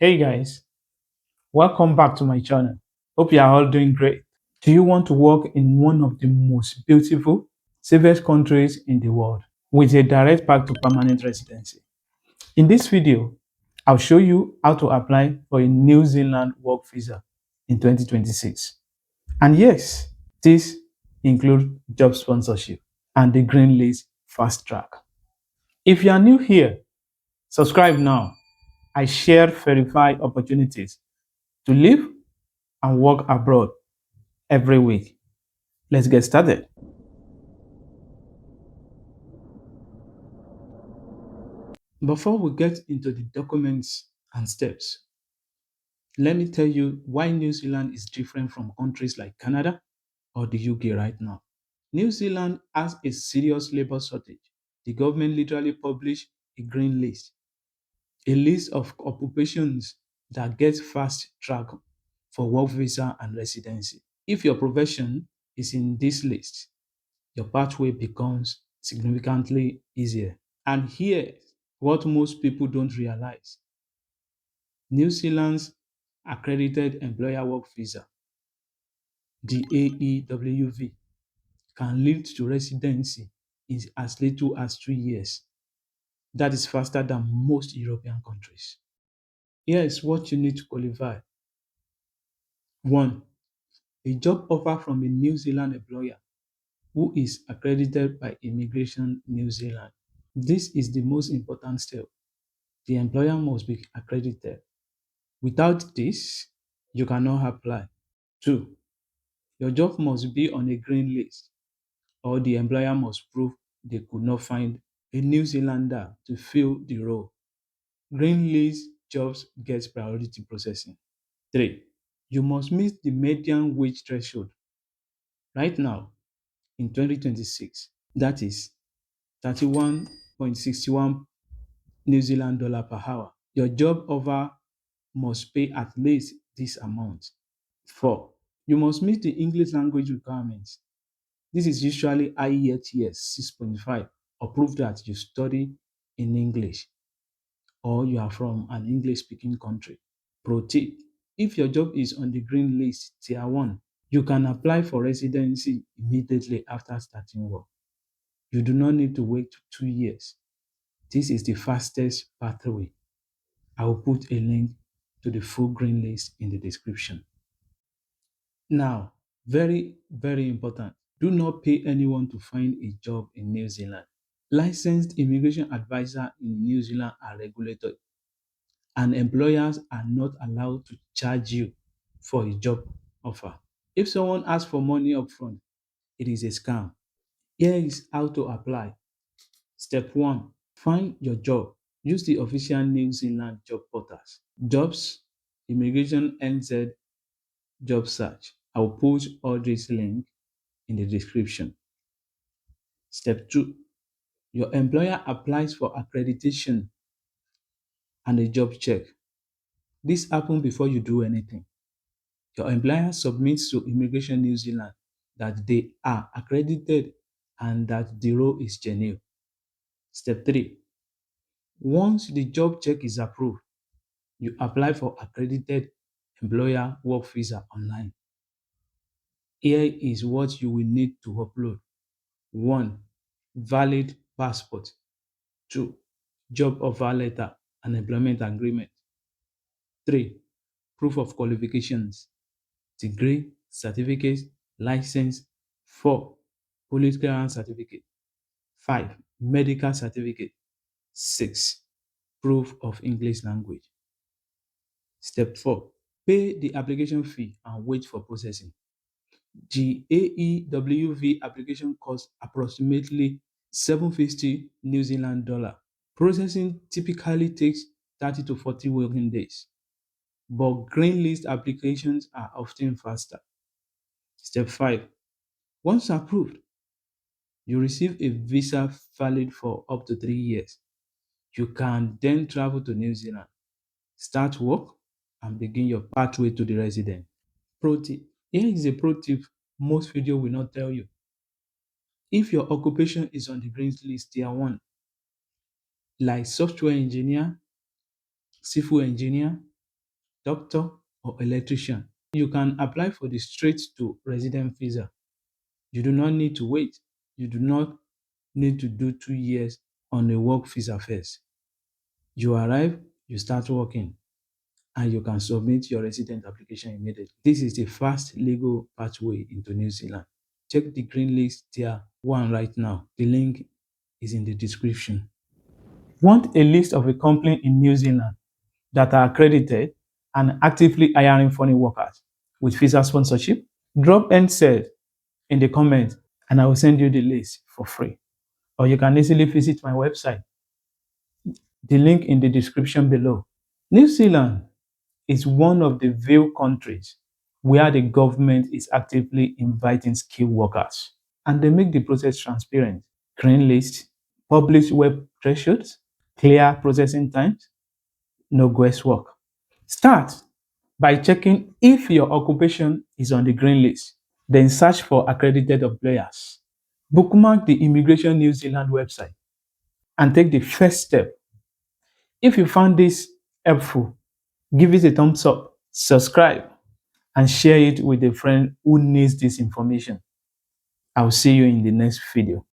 Hey guys, welcome back to my channel. Hope you are all doing great. Do you want to work in one of the most beautiful, safest countries in the world with a direct path to permanent residency? In this video, I'll show you how to apply for a New Zealand work visa in 2026. And yes, this includes job sponsorship and the green list fast track. If you are new here, subscribe now. I share verified opportunities to live and work abroad every week. Let's get started. Before we get into the documents and steps, let me tell you why New Zealand is different from countries like Canada or the UK right now. New Zealand has a serious labor shortage. The government literally published a green list, a list of occupations that gets fast track for work visa and residency. If your profession is in this list, your pathway becomes significantly easier. And here, what most people don't realize, New Zealand's Accredited Employer Work Visa, the AEWV, can lead to residency in as little as 3 years. That is faster than most European countries. Here is what you need to qualify. 1. A job offer from a New Zealand employer who is accredited by Immigration New Zealand. This is the most important step. The employer must be accredited. Without this, you cannot apply. 2. Your job must be on a green list, or the employer must prove they could not find a New Zealander to fill the role. Green list jobs get priority processing. 3. You must meet the median wage threshold. Right now, in 2026, that is 31.61 New Zealand dollar per hour. Your job offer must pay at least this amount. 4. You must meet the English language requirements. This is usually IELTS 6.5 or prove that you study in English or you are from an English speaking country. Pro tip, if your job is on the green list tier 1, you can apply for residency immediately after starting work. You do not need to wait 2 years. This is the fastest pathway. I will put a link to the full green list in the description. Now, very important. Do not pay anyone to find a job in New Zealand. Licensed immigration advisors in New Zealand are regulated, and employers are not allowed to charge you for a job offer. If someone asks for money upfront, it is a scam. Here is how to apply. Step 1. Find your job. Use the official New Zealand job portals. Jobs, Immigration NZ job search. I will put all these links in the description. Step 2. Your employer applies for accreditation and a job check. This happens before you do anything. Your employer submits to Immigration New Zealand that they are accredited and that the role is genuine. Step 3. Once the job check is approved, you apply for accredited employer work visa online. Here is what you will need to upload. 1. Valid passport. 2. Job offer letter and employment agreement. 3. Proof of qualifications. Degree, certificate, license. 4. Police clearance certificate. 5. Medical certificate. 6. Proof of English language. Step 4. Pay the application fee and wait for processing. The AEWV application costs approximately 750 New Zealand dollar. Processing typically takes 30 to 40 working days, but green list applications are often faster. Step 5. Once approved, you receive a visa valid for up to 3 years. You can then travel to New Zealand, start work, and begin your pathway to the resident. Pro tip. Here is a pro tip most video will not tell you. If your occupation is on the green list tier 1, like software engineer, civil engineer, doctor, or electrician. You can apply for the straight to resident visa. You do not need to wait. You do not need to do 2 years on a work visa first. You arrive, you start working, and you can submit your resident application immediately. This is a fast legal pathway into New Zealand. Check the green list tier 1 right now. The link is in the description. Want a list of a company in New Zealand that are accredited and actively hiring foreign workers with visa sponsorship? Drop NZ in the comments and I will send you the list for free. Or you can easily visit my website. The link in the description below. New Zealand is one of the few countries where the government is actively inviting skilled workers and they make the process transparent. Green list, published web thresholds, clear processing times, no guesswork. Start by checking if your occupation is on the green list, then search for accredited employers. Bookmark the Immigration New Zealand website and take the first step. If you found this helpful, give it a thumbs up, subscribe, and share it with a friend who needs this information. I'll see you in the next video.